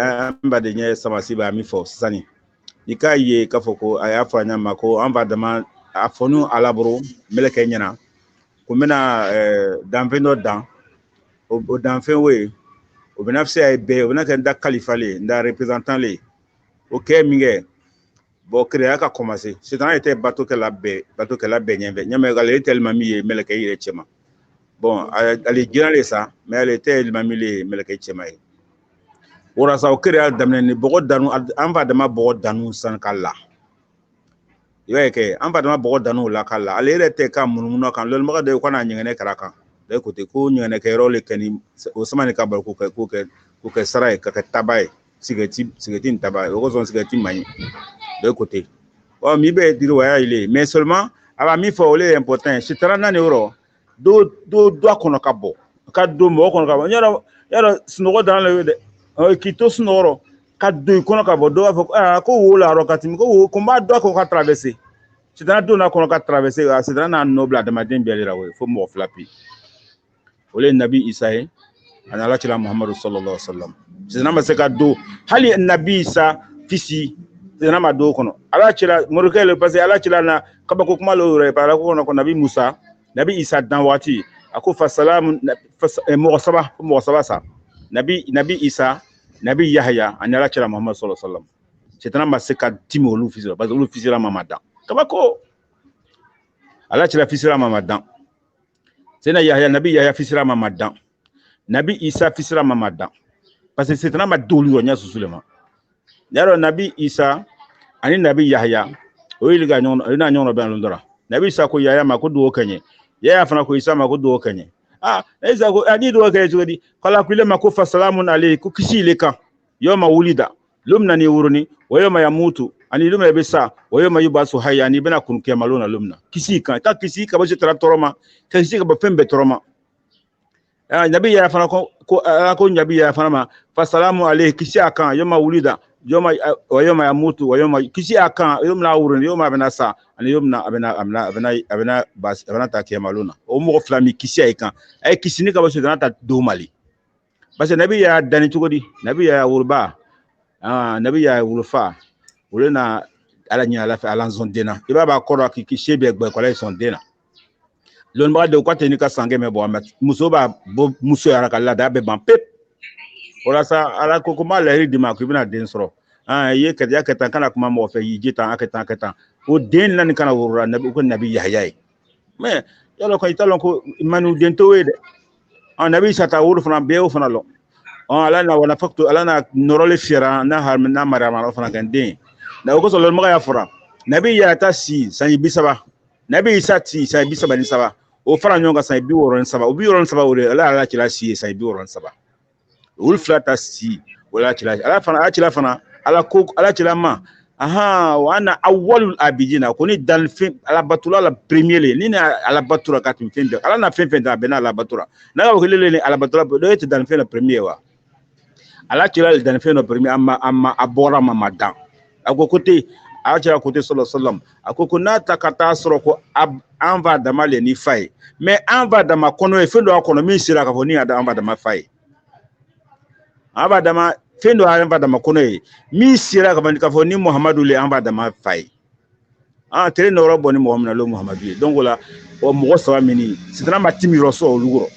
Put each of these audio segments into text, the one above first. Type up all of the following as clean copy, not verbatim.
amba de nye samasi ba mi fo sani ika ye ka foko aya fanya mako amba dama afonu alabro meleke nyana ko mena danfeno dan o danfen we o benafsi ay be o benaka da kalifale nda représentant le OK minge bo créer ka commencer c'est dans était bateau que la be nyame galé tellement mi meleke yire chema bon elle est girale ça mais elle était tellement mi meleke chema ora sa o créer damne ni bogo danu amba dama bogo danu san kala ibe ke amba dama bogo danu la kala ale rete ka munumuno kan lol maga de ko na nyene karaka de ko te ko nyene ke role keni o samani ka bar ko ke saray ka tabay sigeti tabay o zon sigeti mani de côté o mi be dire waya ile mais seulement aba mi fo le important c'est 30 euro do kono ka bo ka do mo kono ka bo yaro snogo dans le de kito snoro ka do kono ka bo do ko wola ro ka tim ko ma do ko ka traverser c'est dans do na kono ka traverser c'est dans na noble de madin bialira we fo mo flapi ole nabi isa ana la tila muhammadu sallallahu alaihi wasallam c'est na masaka do hali nabi isa fisi c'est na ma do kono ala tila morukele parce ala tila na kaba ko kuma lo re para ko kono nabi musa nabi isa dan wati ako fa salam mo saba sa nabi isa nabi yahya ana la tila muhammadu sallallahu alaihi wasallam c'est na masaka timo lu fisi parce lu fisi la mamada kaba ko ala tila fisi la mamada c'est na yahya nabi yahya fisi la mamada nabi isa fisira mamada parce que c'est ma dolu nya susulema yaro nabi isa ani nabi yahya o iliga nyon ina nyon ben londora nabi isa ko yahya ma ko do kanye yahya fana ko isa ma ko do kanye isa ko ani do kanye jodi kala kule ma ko fa salamun alaykum kisile kan yoma wulida lumna ni wuruni wa yoma yamutu ani lumna bisa wa yoma yubasu hayya ni bena kun ke malona lumna kisi kan ta kisi ka ba je toroma kisi ka ba fembe toroma nabi ya fana ko nabi ya fana ma fa salamu alayhi kisi akan yoma wulida yoma yamutu wa yoma kisi akan yoma wurun yoma bena sa ani yoma abena bas abena ta kemaluna o mo flami kisi akan ay kisi ni ka ba sudana ta do mali parce nabi ya dani tugodi nabi ya wurba nabi ya wurfa wurena ala nya ala fa ala zondena ibaba ko ki kisi be gbe ko la sondena lon ba de ko teni ka sange me bo amat muso ba bo muso yara kala da be ban pep ora sa ala ko ko mala ri di ma ko bina den soro ye ka ya ka tan kana kuma mo fe yi jitan akatan o den nan kana wurra nabi ko nabi yahya mais yalo ko italon ko manu den to wede nabi sata wuru fana be o fana lo ala na wala fakto ala na norole fiera na har na marama fana kan den na ko so lon ma ya fura nabi ya ta si san bisaba nabi isa ti san bisaba ni saba o fara nyonga san bi woron saba o bi woron saba o ala kila si san bi woron saba ul flata si wala kila ala fana ala ko ala kila ma wa ana awwalul abidina ko ni dan fin ala batula la premier le ni ala batura katim fin de ala na fin da bena ala batura na ga ko lele ni ala batura do ete dan fin la premier wa ala kila dan fin no premier amma abora mamadan agokote acha côté sallallahu alaihi wasallam akoko na takata soro ko anva dama le ni fay mais anva dama kono e fendo akono mi sira ka foni ada anva dama fay anva dama fendo anva dama kono e mi sira ka foni muhammadu le anva dama fay tere no robo ni muhammadu le muhammadu donc là o mo sawa mini c'est ma timi roso luguro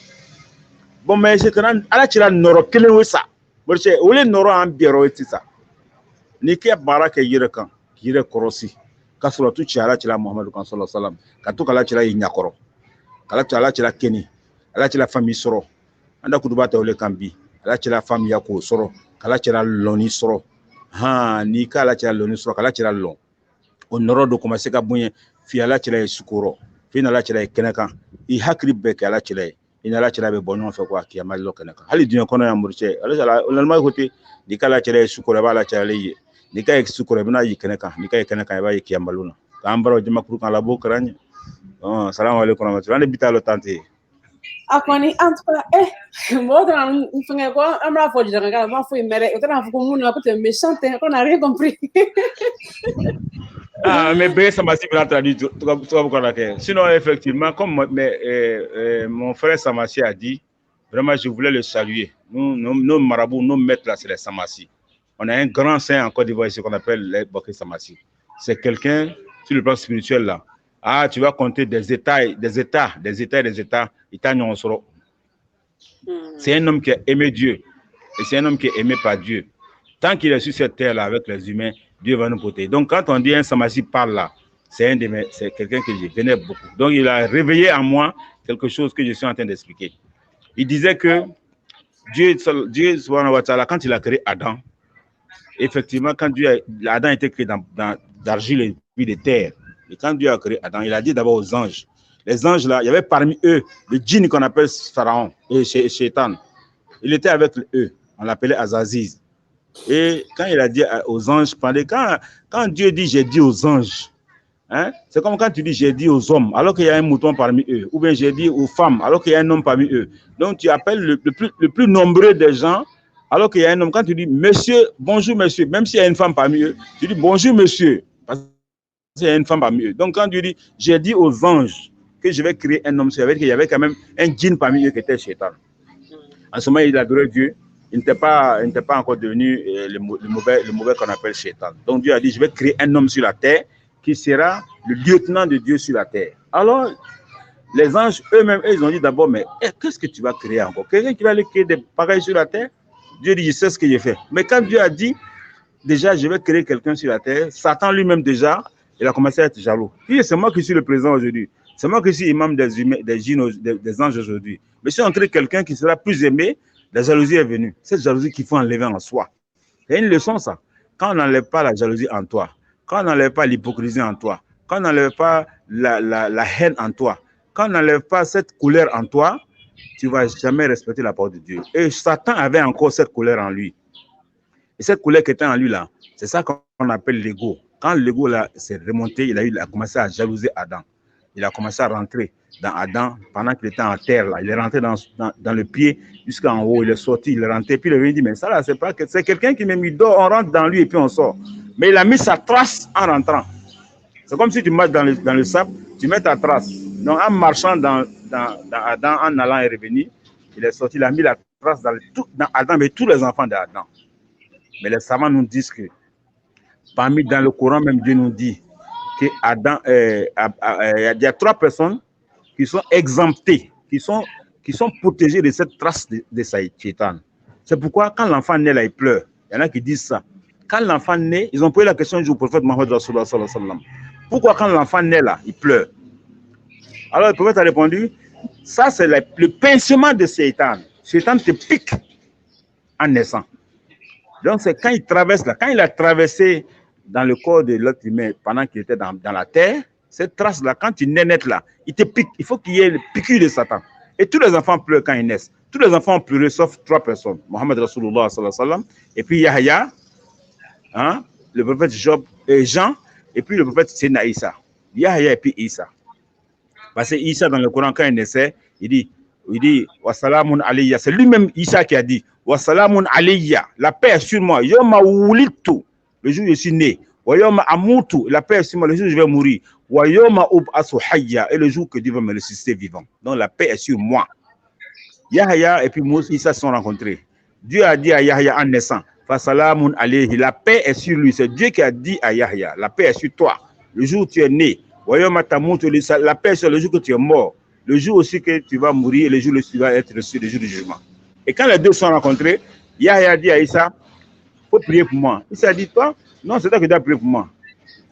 bon mais c'est ala tira noro kelen wesa borche wole noro an biero etisa ni ke baraka yire kan yire korosi kasoro tu chiala chila muhammadu kan sallallahu alaihi wasallam katu kala chila yinyakoro kala chila keni ala chila famille soro anda kudubata ole kambi ala chila famille yako soro kala chila loni soro ni kala chila loni soro kala chila lon onoro do commencer ka bunye fi ala chila sukuro fi na ala chila keneka I hakri beke ala chila ina ala chila be bonno fe ko akiyama lo keneka hali dunya kono ya murche ala chila onalma hoti di kala chila sukuro ba ala chila yi nika sukure bina yikeneka nika yikeneka ba yikiambaluna kambaro jima kuru kan labo kranye assalamu alaikum warahmatullahi bitalo tante akoni en tout cas modra nfunge ko amra fo jira ngala ma fo imere utana fo munu ko te méchante on n'a rien compris mais bé ça m'a si bien traduit tout sinon effectivement comme mon frère Samassi a dit vraiment je voulais le saluer nos marabouts nos maîtres là c'est les Samassi On a un grand saint en Côte d'Ivoire ici qu'on appelle le Bokri Samassi. C'est quelqu'un, sur le plan spirituel, là. Ah, tu vas compter des états. C'est un homme qui a aimé Dieu. Et c'est un homme qui est aimé par Dieu. Tant qu'il est sur cette terre-là avec les humains, Dieu va nous protéger. Donc, quand on dit un Samassi parle là, c'est quelqu'un que je vénère beaucoup. Donc, il a réveillé en moi quelque chose que je suis en train d'expliquer. Il disait que Dieu, quand il a créé Adam, effectivement, quand Adam était créé d'argile et puis de terre, et quand Dieu a créé Adam, il a dit d'abord aux anges. Les anges là, il y avait parmi eux le djinn qu'on appelle Pharaon et Shaitan. Il était avec eux, on l'appelait Azaziz. Et quand il a dit aux anges, quand Dieu dit j'ai dit aux anges, hein, c'est comme quand tu dis j'ai dit aux hommes, alors qu'il y a un mouton parmi eux, ou bien j'ai dit aux femmes, alors qu'il y a un homme parmi eux. Donc tu appelles le plus nombreux des gens, alors qu'il y a un homme. Quand tu dis monsieur, bonjour monsieur, même s'il y a une femme parmi eux, tu dis bonjour monsieur, parce qu'il y a une femme parmi eux. Donc quand tu dis j'ai dit aux anges que je vais créer un homme, ça veut dire qu'il y avait quand même un djinn parmi eux qui était Shaitan. En ce moment, il adorait Dieu. Il n'était pas encore devenu le mauvais qu'on appelle Shaitan. Donc Dieu a dit, je vais créer un homme sur la terre qui sera le lieutenant de Dieu sur la terre. Alors, les anges eux-mêmes, ils ont dit d'abord, mais qu'est-ce que tu vas créer encore? Quelqu'un qui va aller créer des pareils sur la terre? Dieu dit, je sais ce que j'ai fait. Mais quand Dieu a dit, déjà, je vais créer quelqu'un sur la terre, Satan lui-même déjà, il a commencé à être jaloux. Puis c'est moi qui suis le président aujourd'hui. C'est moi qui suis imam des anges aujourd'hui. Mais si on crée quelqu'un qui sera plus aimé, la jalousie est venue. Cette jalousie qu'il faut enlever en soi. C'est une leçon, ça. Quand on n'enlève pas la jalousie en toi, quand on n'enlève pas l'hypocrisie en toi, quand on n'enlève pas la haine en toi, quand on n'enlève pas cette colère en toi, tu ne vas jamais respecter la parole de Dieu. Et Satan avait encore cette colère en lui. Et cette colère qui était en lui, là, c'est ça qu'on appelle l'ego. Quand l'ego s'est remonté, il a commencé à jalouser Adam. Il a commencé à rentrer dans Adam pendant qu'il était en terre. Là. Il est rentré dans le pied jusqu'en haut. Il est sorti, il est rentré. Puis il est venu dire, mais ça là, c'est quelqu'un qui m'a mis d'or. On rentre dans lui et puis on sort. Mais il a mis sa trace en rentrant. C'est comme si tu marches dans le sable, tu mets ta trace. Donc en marchant dans Adam, en allant et revenir, il est sorti, il a mis la trace dans Adam et tous les enfants d'Adam. Mais les savants nous disent que dans le Coran même, Dieu nous dit qu'il y a 3 personnes qui sont exemptées, qui sont protégées de cette trace de Shaitan. C'est pourquoi quand l'enfant naît là, il pleure. Il y en a qui disent ça. Quand l'enfant naît, ils ont posé la question au prophète Mohammed Rasulullah sallallahu alayhi wa sallam. Pourquoi quand l'enfant naît là, il pleure? Alors le prophète a répondu, ça c'est le pincement de Shaitan. Shaitan te pique en naissant. Donc c'est quand il traverse là, quand il a traversé dans le corps de l'autre humain pendant qu'il était dans la terre, cette trace-là, quand il naît net là, il te pique. Il faut qu'il y ait le piqûre de Satan. Et tous les enfants pleurent quand ils naissent. Tous les enfants ont pleuré sauf 3 personnes. Mohammed Rasulullah sallallahu alayhi wa sallam, et puis Yahya, hein, le prophète Job et Jean, et puis le prophète Séna Issa. Yahya et puis Issa. Parce que Issa dans le Coran, quand il naissait, il dit wa salamun alayya. C'est lui-même Issa qui a dit wa salamun alayya. La paix est sur moi. Yoma wulitu. Le jour où je suis né. Wa yoma amutu. La paix est sur moi. Le jour où je vais mourir. Wa yoma ub'asu hayya. Et le jour que Dieu va me ressusciter vivant. Donc la paix est sur moi. Yahya et puis Moussa Issa se sont rencontrés. Dieu a dit à Yahya en naissant fa salamun alayhi. La paix est sur lui. C'est Dieu qui a dit à Yahya la paix est sur toi. Le jour où tu es né. La paix c'est le jour que tu es mort, le jour aussi que tu vas mourir et le jour où tu vas être reçu, le jour du jugement. Et quand les deux sont rencontrés, Yahya dit à Issa, il faut prier pour moi. Issa a dit, toi, non, c'est toi qui dois prier pour moi.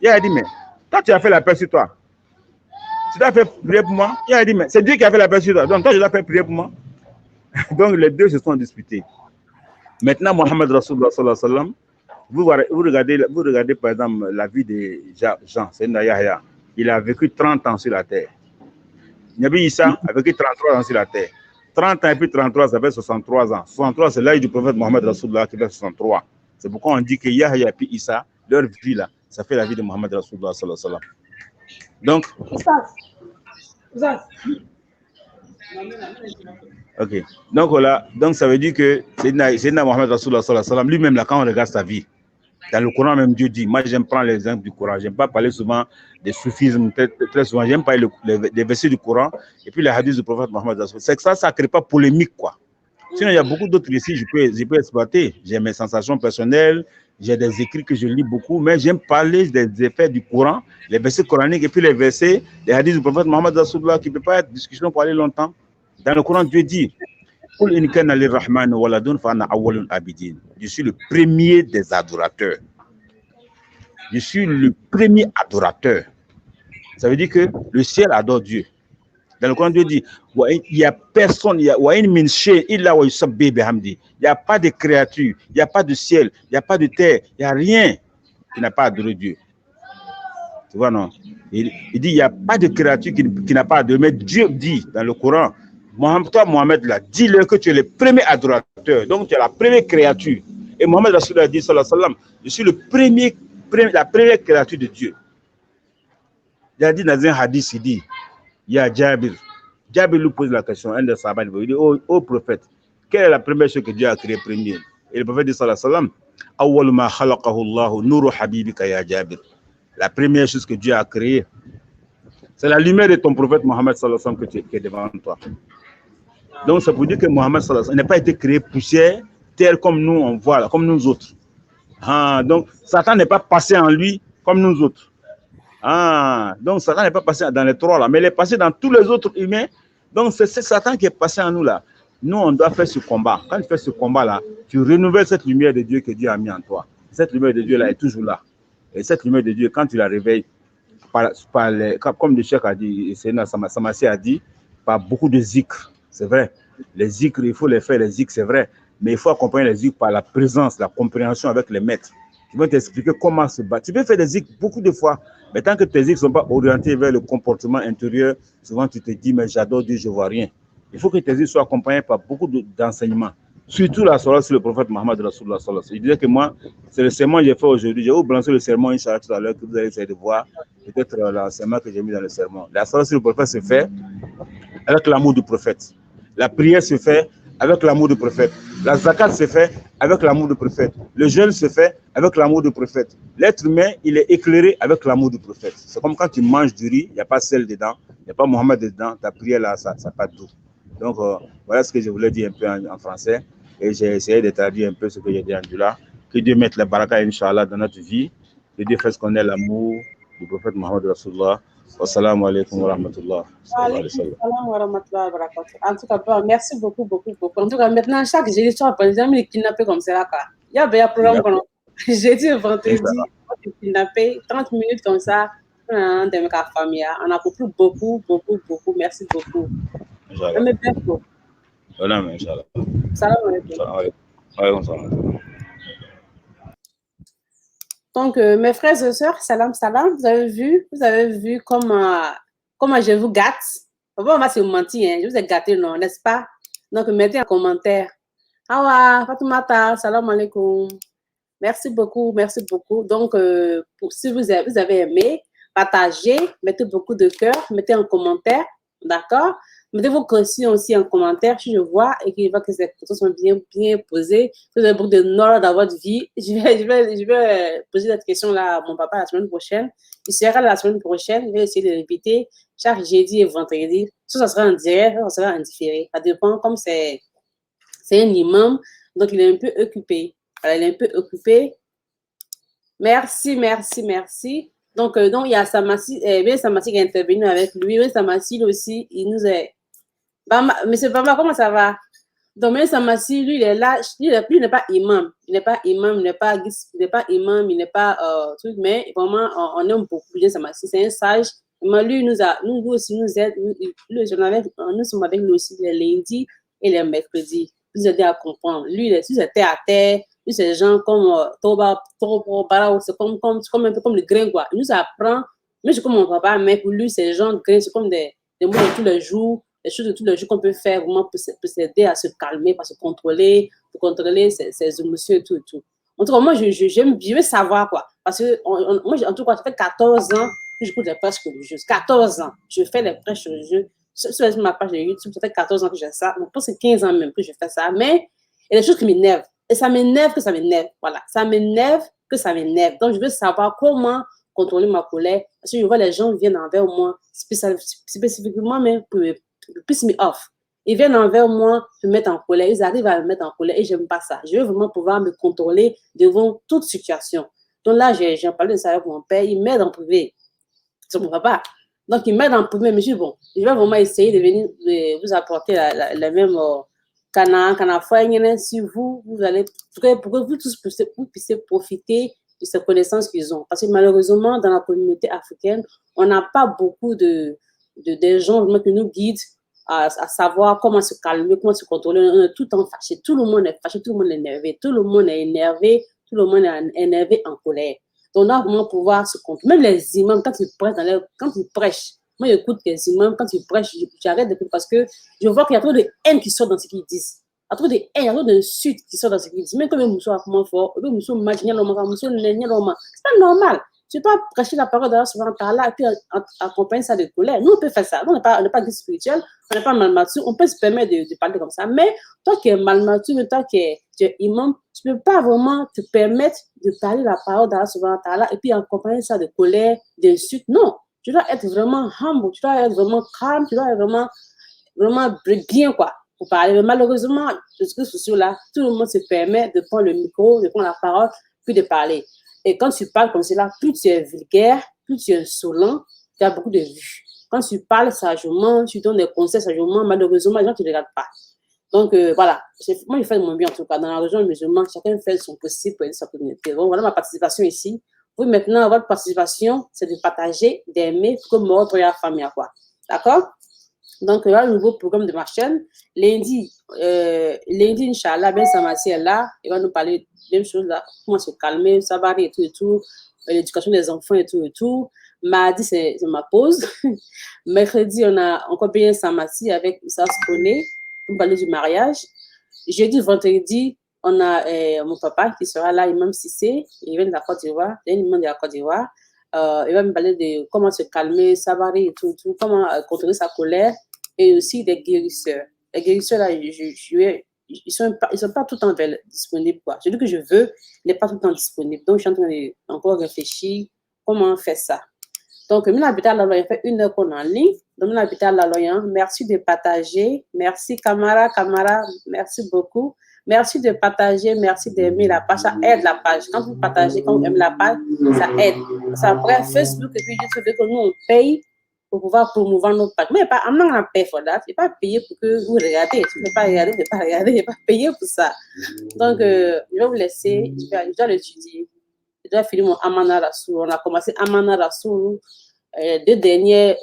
Yahya a dit, mais toi tu as fait la paix sur toi. Tu dois faire prier pour moi. Yahya a dit, mais c'est Dieu qui a fait la paix sur toi. Donc toi je dois faire prier pour moi. Donc les deux se sont disputés. Maintenant, Mohammed Rasulullah sallallahu alayhi wa sallam, vous regardez par exemple la vie de Jean, c'est Yahya. Il a vécu 30 ans sur la terre. Nabi Issa a vécu 33 ans sur la terre. 30 ans et puis 33, ça fait 63 ans. 63, c'est l'âge du prophète Mohammed Rasulullah qui fait 63. C'est pourquoi on dit que Yahya et puis Issa, leur vie là, ça fait la vie de Mohammed Rasulullah sallallahu alayhi wa sallam. Donc, ok. Donc voilà, donc ça veut dire que Sayyidina Mohammed Rasulullah sallallahu alayhi wa sallam, lui-même là, quand on regarde sa vie, dans le Coran même, Dieu dit, moi j'aime prendre l'exemple du Coran, j'aime pas parler souvent des soufismes, très souvent, j'aime parler des versets du Coran, et puis les hadiths du prophète Mohammed. C'est que ça ne crée pas polémique, quoi. Sinon, il y a beaucoup d'autres récits que je peux exploiter. J'ai mes sensations personnelles, j'ai des écrits que je lis beaucoup, mais j'aime parler des effets du Coran, les versets coraniques et puis les versets, les hadiths du prophète Mohammed Rasulullah qui ne peut pas être discussion pour aller longtemps. Dans le Coran, Dieu dit je suis le premier des adorateurs. Je suis le premier adorateur. Ça veut dire que le ciel adore Dieu. Dans le Coran, Dieu dit il n'y a personne, il n'y a pas de créature, il n'y a pas de ciel, il n'y a pas de terre, il n'y a rien qui n'a pas adoré Dieu. Tu vois, non? Il dit il n'y a pas de créature qui n'a pas adoré. Mais Dieu dit dans le Coran, toi, Mohamed, là, dis-leur que tu es le premier adorateur. Donc, tu es la première créature. Et Mohamed Rasulullah a dit, sallallahu alayhi wa sallam, je suis la première créature de Dieu. Il a dit dans un hadith, il dit, il y a Jabir. Jabir lui pose la question, un des sahabats, il dit, ô prophète, quelle est la première chose que Dieu a créée premier? Et le prophète dit, sallallahu alayhi wa sallam, awwal ma khalaqahu Allahu nuru habibika ya Jabir. La première chose que Dieu a créée, c'est la lumière de ton prophète Mohammed sallallahu alayhi wa sallam qui est devant toi. Donc, ça veut dire que Mohammed sallallahu alayhi wa sallam n'a pas été créé poussière, terre comme nous, on voit là, comme nous autres. Donc, Satan n'est pas passé en lui comme nous autres. Donc, Satan n'est pas passé dans les trois là, mais il est passé dans tous les autres humains. Donc, c'est Satan qui est passé en nous là. Nous, on doit faire ce combat. Quand tu fais ce combat là, tu renouvelles cette lumière de Dieu que Dieu a mis en toi. Cette lumière de Dieu là est toujours là. Et cette lumière de Dieu, quand tu la réveilles, comme le cheikh a dit, Seyna Samassi a dit, par beaucoup de zikr. C'est vrai. Les zikr, il faut les faire, les zikr, c'est vrai. Mais il faut accompagner les zikr par la présence, la compréhension avec les maîtres. Je vais t'expliquer comment se battre. Tu peux faire des zikr beaucoup de fois, mais tant que tes zikr ne sont pas orientés vers le comportement intérieur, souvent tu te dis, mais j'adore Dieu, je ne vois rien. Il faut que tes zikr soient accompagnés par beaucoup d'enseignements. Surtout la soirée sur le prophète Mohammed Rasulullah sallallahu alayhi wa sallam. Il disait que moi, c'est le serment que j'ai fait aujourd'hui. J'ai oublié le serment, Inch'Allah, tout à l'heure, que vous allez essayer de voir. Peut-être l'enseignement que j'ai mis dans le serment. La soirée sur le prophète se fait avec l'amour du prophète. La prière se fait avec l'amour du prophète. La zakat se fait avec l'amour du prophète. Le jeûne se fait avec l'amour du prophète. L'être humain, il est éclairé avec l'amour du prophète. C'est comme quand tu manges du riz, il n'y a pas sel dedans, il n'y a pas Mohammed dedans, ta prière là, ça n'a pas d'eau. Donc, voilà ce que je voulais dire un peu en français. Et j'ai essayé de traduire un peu ce que j'ai dit en là. Que Dieu mette la baraka, Inch'Allah, dans notre vie. Que Dieu fasse qu'on ait l'amour du prophète Mohammed Rasulullah. Wassalamu alaikum wa rahmatullah. En tout cas, merci beaucoup, beaucoup, beaucoup. En tout cas, maintenant, chaque jeudi soir, par exemple, il est kidnappé comme ça. Il y avait un programme qu'on a. Jeudi et vendredi, on est kidnappé, 30 minutes comme ça. On a beaucoup, beaucoup, beaucoup, beaucoup. Merci beaucoup. Inch'Allah. Salam alaikum. Donc, mes frères et sœurs, salam, salam. Vous avez vu comment je vous gâte. Bon, moi, c'est menti, hein. Je vous ai gâté, non, n'est-ce pas? Donc, mettez un commentaire. Awa, Fatoumata, salam alaikum. Merci beaucoup, merci beaucoup. Donc, si vous avez aimé, partagez, mettez beaucoup de cœur, mettez un commentaire, d'accord? Mettez vos questions aussi en commentaire si je vois et qu'il voit que ces questions sont bien posées. Si vous avez beaucoup de nord dans votre vie, je vais poser cette question-là à mon papa la semaine prochaine. Il sera la semaine prochaine. Je vais essayer de répéter chaque jeudi et vendredi. Soit ça sera en direct, soit ça sera en différé. Ça dépend, comme c'est un imam, donc il est un peu occupé. Alors, il est un peu occupé. Merci. Donc, il y a Samassi, Samassi qui est intervenu avec lui. Samassi aussi, il nous est... Monsieur Bamba, comment ça va? Donc, M. Samassi, lui, il est là. Lui n'est pas imam. Il n'est pas truc, mais vraiment, on aime beaucoup bien Samassi. C'est un sage. Mais lui, nous aussi, nous aide. Nous sommes avec lui aussi les lundis et les mercredis. Nous aider à comprendre. Lui, c'était à terre. Lui, c'est des gens comme Toba, c'est comme un peu comme le grain, quoi. Il nous apprend, mais je comme mon papa, mais pour lui, c'est des gens grains, c'est comme des mots de tous les jours, des choses de tous les jours qu'on peut faire vraiment pour s'aider à se calmer, pour se contrôler, pour contrôler ses émotions et tout. En tout cas, moi, je veux savoir, quoi. Parce que, moi, en tout cas, ça fait 14 ans que j'écoute les prêches religieuses. 14 ans. Je fais les prêches religieuses. Sur ma page de YouTube, ça fait 14 ans que j'ai ça. Je pense que c'est 15 ans même que je fais ça. Mais il y a des choses qui m'énervent. Et ça m'énerve que ça m'énerve. Voilà. Ça m'énerve que ça m'énerve. Donc, je veux savoir comment contrôler ma colère. Parce que je vois les gens viennent envers moi, spécifiquement, mais pour piss me off. Ils viennent envers moi me mettre en colère. Ils arrivent à me mettre en colère et j'aime pas ça. Je veux vraiment pouvoir me contrôler devant toute situation. Donc là, j'ai parlé de ça avec mon père. Il m'aide en privé. C'est mon papa. Donc, il m'aide en privé. Mais je dis, bon, je vais vraiment essayer de venir vous apporter la même si vous allez, pour que vous tous puissiez profiter de ces connaissances qu'ils ont. Parce que malheureusement, dans la communauté africaine, on n'a pas beaucoup de gens qui nous guident à savoir comment se calmer, comment se contrôler. On est tout le temps fâché. Tout le monde est fâché, tout le monde est énervé. Tout le monde est énervé, tout le monde est énervé en colère. Donc, on doit vraiment pouvoir se contrôler. Même les imams, quand ils prêchent, moi, j'écoute les imams, quand ils prêchent, j'arrête d'écouter parce que je vois qu'il y a trop de haine qui sort dans ce qu'ils disent. Il y a trop de haine, il y a trop d'insultes qui sortent dans ce qu'ils disent. Même quand le mousso a comment fort, le mousso imagine le mousso n'est c'est pas normal. Tu ne peux pas prêcher la parole d'Allah subhanahu wa ta'ala et puis accompagner ça de colère. Nous, on peut faire ça. Nous, on n'est pas guide spirituel, on n'est pas mal mature, on peut se permettre de parler comme ça. Mais toi qui es mal mature, toi qui es imam, tu ne peux pas vraiment te permettre de parler la parole d'Allah subhanahu wa ta'ala et puis accompagner ça de colère, d'insultes. Non, tu dois être vraiment humble, tu dois être vraiment calme, tu dois être vraiment bien, quoi, pour parler. Mais malheureusement, les réseaux sociaux là, tout le monde se permet de prendre le micro, de prendre la parole, puis de parler. Et quand tu parles comme cela, plus tu es vulgaire, plus tu es insolent, tu as beaucoup de vues. Quand tu parles sagement, tu donnes des conseils sagement, malheureusement, les gens ne te regardent pas. Donc, voilà. Moi, je fais de mon bien, en tout cas. Dans la région musulmane, chacun fait son possible pour aider sa communauté. Donc, voilà ma participation ici. Vous, maintenant, votre participation, c'est de partager, d'aimer, comme mordre la famille, quoi. D'accord? Donc, il y a un nouveau programme de ma chaîne. Lundi, Inch'Allah, Ben Samassi est là. Il va nous parler de la même chose là. Comment se calmer, savoir et tout. L'éducation des enfants et tout. Mardi, c'est ma pause. Mercredi, on a encore Ben Samassi avec Issa Sponé pour parler du mariage. Jeudi, vendredi, on a mon papa qui sera là, Imam Sissé. Il vient de la Côte d'Ivoire. Il vient de la Côte d'Ivoire. Il va me parler de comment se calmer, savoir et tout. Comment contrôler sa colère. Et aussi des guérisseurs. Les guérisseurs, là, ils sont pas tout le temps disponibles, quoi. Celui que je veux n'est pas tout le temps disponible. Donc, je suis en train de encore réfléchir comment faire ça. Donc, Mina Habitat Laloyan fait 1 heure qu'on est en ligne. Donc, Mina Habitat Laloyan, merci de partager. Merci, Camara, merci beaucoup. Merci de partager, merci d'aimer la page. Ça aide la page. Quand vous partagez, quand vous aimez la page, ça aide. Parce qu'après, Facebook et puis YouTube, que nous, on paye pour pouvoir promouvoir notre page. Mais I'm not going to pay for that. Je ne vais pas payer pour que vous regardez. Je ne vais pas regarder, je ne vais pas payer pour ça. Donc, je vais vous laisser. Je dois l'étudier. Je dois finir mon Amana Rasoul. On a commencé Amana Rasoul. 2 derniers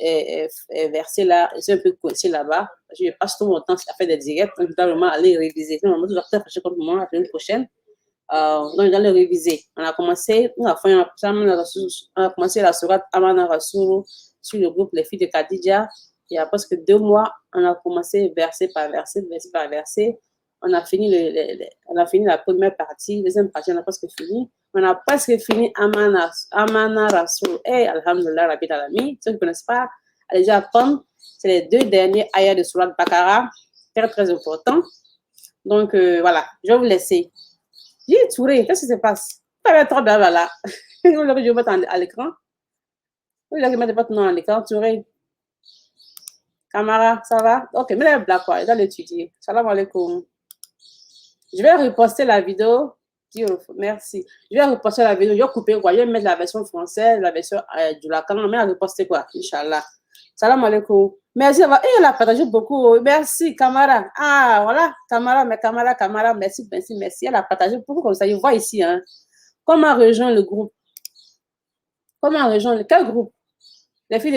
versets là, je suis un peu coincé là-bas. Je passe tout mon temps à faire des directs. Donc, je dois vraiment aller réviser. Normalement, je dois faire comme moi la semaine prochaine. Donc, je dois le réviser. On a commencé la sourate Amana Rasoul sur le groupe Les Filles de Khadija. Il y a presque 2 mois, on a commencé verset par verset. On a fini la première partie, deuxième partie, on a presque fini. On a presque fini Amana Rasoul. Et Alhamdulillah, Rabbil Alamin. Ceux qui ne connaissent pas, allez-y apprendre. C'est les 2 derniers ayats de Surat Bakara. Très, très important. Donc, voilà, je vais vous laisser. J'ai Touré, qu'est-ce qui se passe? Ça va être trop bien, voilà. Je vais le mettre à l'écran. Oui, là, je mets votre nom à l'écran, Touré. Camara, ça va? Ok, mais là, black, quoi, il doit l'étudier. Salam alaikum. Je vais reposter la vidéo. Merci. Je vais reposter la vidéo. Je vais couper, quoi. Je vais mettre la version française, la version du lacan, mais à reposter, quoi, Inch'Allah. Salam alaikum. Merci. Elle a partagé beaucoup. Merci, Camara. Ah, voilà. Camara, merci. Elle a partagé beaucoup comme ça. Il voit ici, hein. Comment rejoindre le groupe? Quel groupe? Les filles de